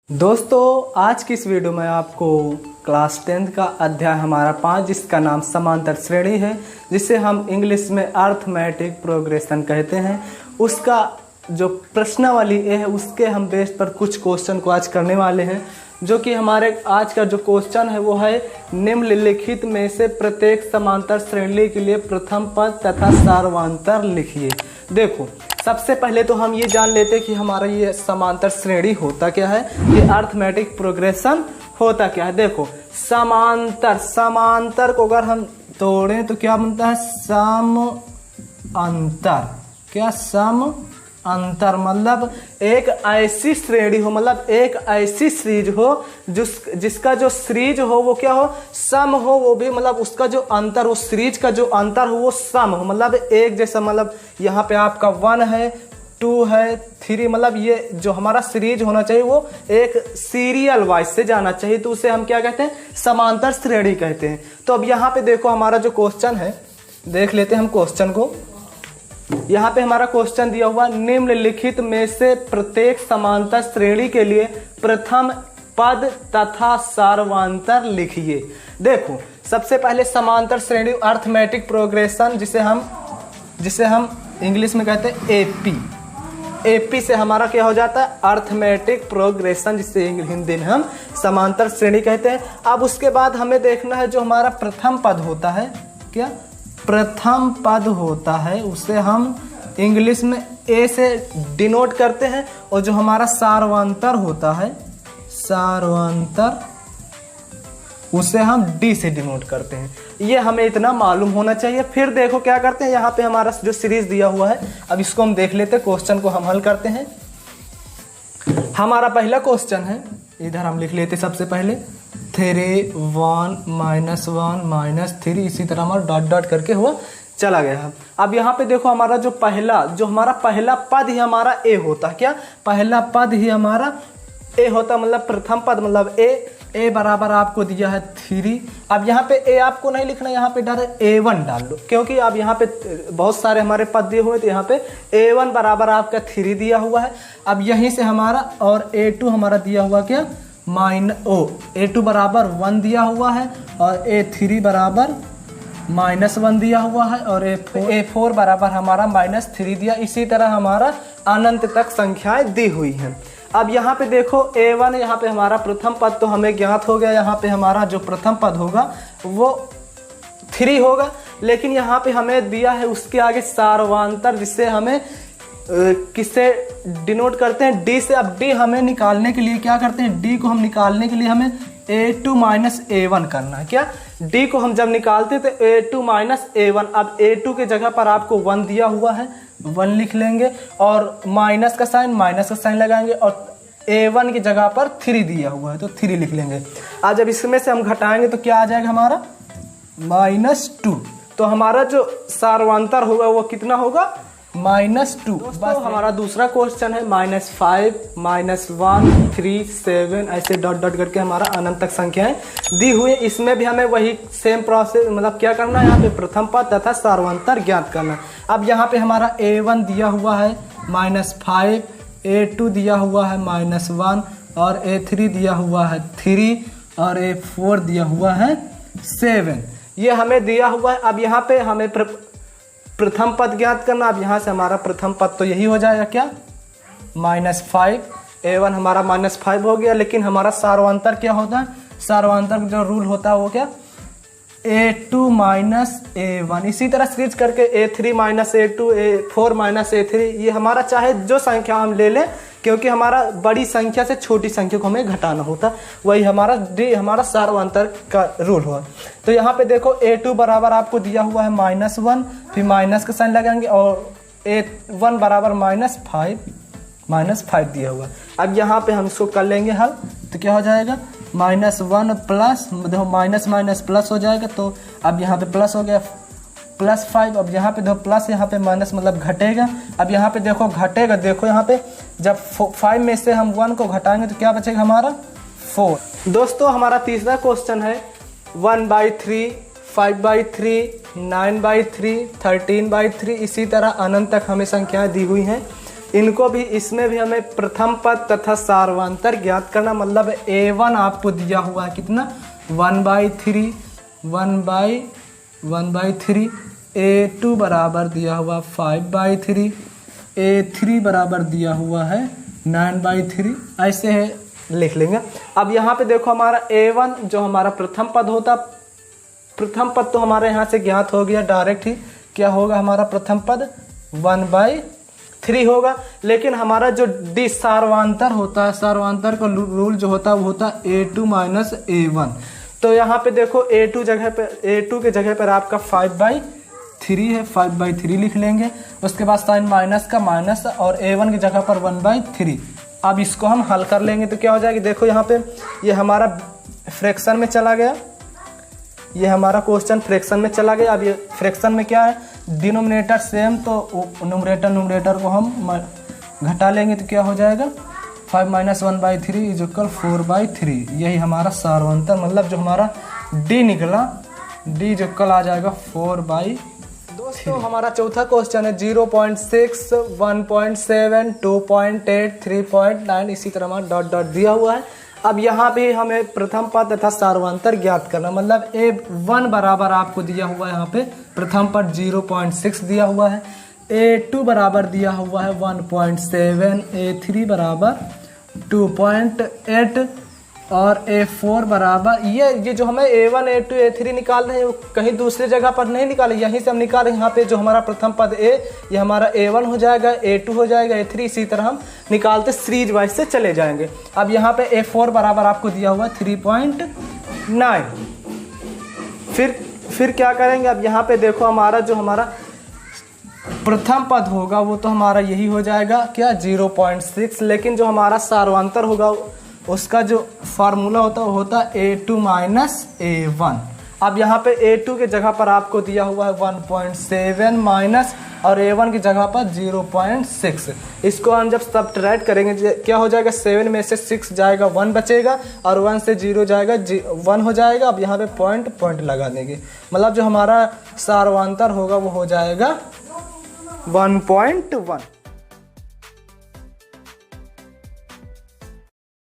दोस्तों आज की इस वीडियो में आपको क्लास 10th का अध्याय हमारा 5 जिसका नाम समांतर श्रेणी है, जिसे हम इंग्लिश में अर्थमेटिक प्रोग्रेशन कहते हैं, उसका जो प्रश्नावली है उसके हम बेस पर कुछ क्वेश्चन को आज करने वाले हैं। जो कि हमारे आज का जो क्वेश्चन है वो है निम्नलिखित में से प्रत्येक समांतर श्रेणी के लिए प्रथम पद तथा सार्वंतर लिखिए। देखो सबसे पहले तो हम ये जान लेते हैं कि हमारा ये समांतर श्रेणी होता क्या है, ये अर्थमेटिक प्रोग्रेशन होता क्या है। देखो समांतर को अगर हम तोड़ें तो क्या बनता है, सम अंतर। क्या सम अंतर मतलब एक ऐसी श्रेणी हो, मतलब एक ऐसी सीरीज हो जिसका जो सीरीज हो वो क्या हो, सम हो, वो भी मतलब उसका जो अंतर हो, सीरीज का जो अंतर हो वो सम हो, मतलब एक जैसा। मतलब यहाँ पे आपका 1 है, 2 है, 3, मतलब ये जो हमारा सीरीज होना चाहिए वो एक सीरियल वाइज से जाना चाहिए, तो उसे हम क्या कहते हैं, समांतर श्रेणी कहते हैं। तो अब यहाँ पे देखो हमारा जो क्वेश्चन है, देख लेते हैं हम क्वेश्चन को। यहाँ पे हमारा क्वेश्चन दिया हुआ, निम्नलिखित में से प्रत्येक समांतर श्रेणी के लिए प्रथम पद तथा सार्वंतर लिखिए। देखो सबसे पहले समांतर श्रेणी अर्थमेटिक प्रोग्रेशन जिसे हम इंग्लिश में कहते हैं एपी से हमारा क्या हो जाता है, अर्थमेटिक प्रोग्रेशन, जिसे हिंदी में हम समांतर श्रेणी कहते हैं। अब उसके बाद हमें देखना है जो हमारा प्रथम पद होता है, क्या प्रथम पद होता है उसे हम इंग्लिश में ए से डिनोट करते हैं, और जो हमारा सार्वंतर होता है, सार्वंतर, उसे हम डी से डिनोट करते हैं। ये हमें इतना मालूम होना चाहिए। फिर देखो क्या करते हैं, यहाँ पे हमारा जो सीरीज दिया हुआ है, अब इसको हम देख लेते हैं, क्वेश्चन को हम हल करते हैं। हमारा पहला क्वेश्चन है, इधर हम लिख लेते सबसे पहले 3 1 -1 -3, इसी तरह हमारा डॉट डॉट करके हुआ चला गया। अब यहाँ पे देखो हमारा जो हमारा पहला पद ही हमारा ए होता है। क्या पहला पद ही हमारा ए होता, मतलब प्रथम पद, मतलब ए बराबर आपको दिया है 3। अब यहाँ पे ए आपको नहीं लिखना, यहाँ पे डायरेक्ट A1 डाल लो, क्योंकि अब यहाँ पे बहुत सारे हमारे पद दिए हुए, तो यहाँ पे A1 बराबर आपका 3 दिया हुआ है। अब यहीं से हमारा और A2 हमारा दिया हुआ क्या, A2 बराबर 1 दिया हुआ है, और A3 बराबर -1 दिया हुआ है, और A4 बराबर हमारा -3 दिया। इसी तरह हमारा अनंत तक संख्याएं दी हुई हैं। अब यहाँ पे देखो A1, यहाँ पे हमारा प्रथम पद तो हमें ज्ञात हो गया, यहाँ पे हमारा जो प्रथम पद होगा वो 3 होगा, लेकिन यहाँ पे हमें दिया है उसके आगे सार्वंतर, जिससे हमें किससे डिनोट करते हैं, डी से। अब डी हमें निकालने के लिए क्या करते हैं, डी को हम निकालने के लिए हमें A2 -A1 करना है। क्या डी को हम जब निकालते तो A2 -A1, अब A2 के जगह पर आपको 1 दिया हुआ है, 1 लिख लेंगे, और माइनस का साइन लगाएंगे, और A1 की जगह पर 3 दिया हुआ है तो 3 लिख लेंगे। आज जब इसमें से हम घटाएंगे तो क्या आ जाएगा हमारा, -2। तो हमारा जो सार्वंतर होगा वो कितना होगा, -2। बस हमारा दूसरा क्वेश्चन है -5 -1 3 7, ऐसे डॉट डॉट करके हमारा अनंत तक संख्याएं दी हुई। इसमें भी हमें वही सेम प्रोसेस, मतलब क्या करना है, यहाँ पे प्रथम पद तथा सार्वंतर ज्ञात करना। अब यहाँ पे हमारा A1 दिया हुआ है -5, A2 दिया हुआ है -1, और A3 दिया हुआ है 3, और A4 दिया हुआ है 7। ये हमें दिया हुआ है। अब यहाँ पे हमें प्रथम पद ज्ञात करना। अब यहाँ से हमारा प्रथम पद तो यही हो जाएगा, क्या -5, A1 हमारा -5 हो गया, लेकिन हमारा सार्वंतर क्या होता है, सार्वंतर जो रूल होता है वो क्या, A2 -A1। इसी तरह सीरीज करके A3 -A2, A4 -A3, ये हमारा चाहे जो संख्या हम ले लें, क्योंकि हमारा बड़ी संख्या से छोटी संख्या को हमें घटाना होता, वही हमारा डी हमारा सार्वंतर का रूल हुआ। तो यहाँ पे देखो A2 बराबर आपको दिया हुआ है -1, फिर माइनस का साइन लगाएंगे, और A1 बराबर -5 दिया हुआ। अब यहाँ पे हम इसको कर लेंगे हल, तो क्या हो जाएगा, -1 प्लस, देखो माइनस माइनस प्लस हो जाएगा, तो अब यहाँ पे प्लस हो गया +5। अब यहाँ पे देखो प्लस, यहाँ पे माइनस, मतलब घटेगा। अब यहाँ पे देखो घटेगा, देखो यहाँ पे जब 5 में से हम 1 को घटाएंगे तो क्या बचेगा हमारा 4। दोस्तों हमारा तीसरा क्वेश्चन है 1/3, 5/3, 9/3, 13/3, इसी तरह अनंत तक हमें संख्याएं दी हुई हैं। इनको भी, इसमें भी हमें प्रथम पद तथा सार्वंतर ज्ञात करना। मतलब A1 आपको दिया हुआ है कितना 1/3, 1/3। A2 बराबर दिया हुआ 5/3, A3 बराबर दिया हुआ है 9/3, ऐसे है लिख लेंगे। अब यहाँ पे देखो हमारा A1 जो हमारा प्रथम पद होता, प्रथम पद तो हमारे यहाँ से ज्ञात हो गया डायरेक्ट ही। क्या होगा हमारा प्रथम पद 1/3 होगा। लेकिन हमारा जो डी सार्वांतर होता है, सार्वांतर का रूल जो होता है वो होता है A2 माइनस A1। तो यहाँ पे देखो A2 के जगह पर आपका 5/3 है, 5/3 लिख लेंगे। उसके बाद साइन माइनस का माइनस और A1 की जगह पर 1/3। अब इसको हम हल कर लेंगे तो क्या हो जाएगी, देखो यहाँ पे ये हमारा फ्रैक्शन में चला गया, ये हमारा क्वेश्चन फ्रैक्शन में चला गया। अब ये फ्रैक्शन में क्या है, डिनोमिनेटर सेम, तो न्यूमरेटर को हम घटा लेंगे तो क्या हो जाएगा 5 माइनस 1/3 इज इक्वल 4/3। यही हमारा सार्वंतर, मतलब जो हमारा डी निकला, डी इज इक्वल आ जाएगा 4/3। दोस्तों हमारा चौथा क्वेश्चन है 0.6, 1.7, 2.8, 3.9, इसी तरह हमारा डॉट डॉट दिया हुआ है। अब यहाँ पे हमें प्रथम पद तथा सार्वंतर ज्ञात करना। मतलब A1 बराबर आपको दिया हुआ है, यहाँ पे प्रथम पद 0.6 दिया हुआ है, A2 बराबर दिया हुआ है 1.7, A3 बराबर 2.8 और A4 बराबर, ये जो हमें A1, A2, A3 निकाल रहे हैं वो कहीं दूसरी जगह पर नहीं निकाले, यहीं से हम निकाल रहे हैं। यहाँ पे जो हमारा प्रथम पद A, ये हमारा A1 हो जाएगा, A2 हो जाएगा, A3, इसी तरह हम निकालते सीरीज वाइज से चले जाएंगे। अब यहाँ पे A4 बराबर आपको दिया हुआ 3.9। फिर क्या करेंगे, अब यहाँ पे देखो हमारा जो हमारा प्रथम पद होगा वो तो हमारा यही हो जाएगा क्या 0.6, लेकिन जो हमारा सार्वंतर होगा उसका जो फार्मूला होता है वो होता है A2 माइनस A1। अब यहाँ पे A2 के जगह पर आपको दिया हुआ है 1.7 माइनस और A1 की जगह पर 0.6। इसको हम जब सब्ट्रैक्ट करेंगे क्या हो जाएगा, 7 में से 6 जाएगा 1 बचेगा और 1 से 0 जाएगा 1 हो जाएगा। अब यहाँ पे पॉइंट लगा देंगे, मतलब जो हमारा सार्वंतर होगा वो हो जाएगा 1.1।